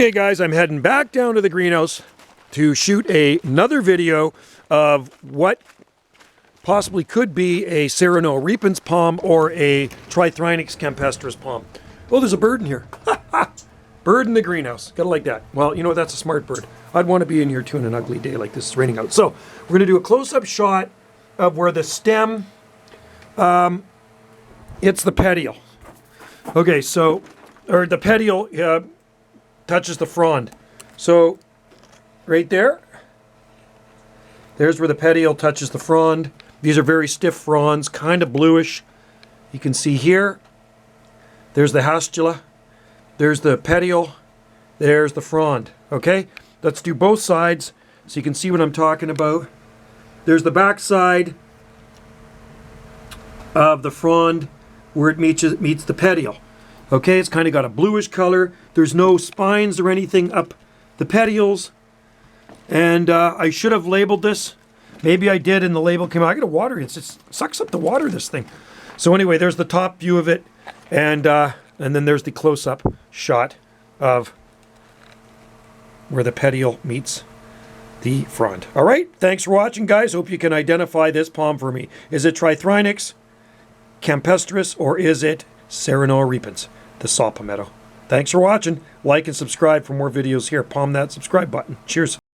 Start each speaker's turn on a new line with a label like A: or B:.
A: Okay guys, I'm heading back down to the greenhouse to shoot another video of what possibly could be a Sereno repens palm or a Trithrinax campestris palm. Oh, there's a bird in here. Bird in the greenhouse. Gotta like that. Well, you know what? That's a smart bird. I'd want to be in here too on an ugly day like this. It's raining out. So we're going to do a close-up shot of where the stem hits the petiole. Okay, so, or the petiole touches the frond. So right there, there's where the petiole touches the frond. These are very stiff fronds, kind of bluish. You can see here, there's the hastula, there's the petiole, there's the frond. Okay, let's do both sides so you can see what I'm talking about. There's the back side of the frond where it meets the petiole. Okay, it's kind of got a bluish color. There's no spines or anything up the petioles. And I should have labeled this. Maybe I did and the label came out. I gotta water it. It sucks up the water, this thing. So anyway, there's the top view of it. And then there's the close-up shot of where the petiole meets the frond. All right, thanks for watching, guys. Hope you can identify this palm for me. Is it Trithrinax, campestris, or is it Sereno repens, the saw palmetto? Thanks for watching. Like and subscribe for more videos here. Palm that subscribe button. Cheers.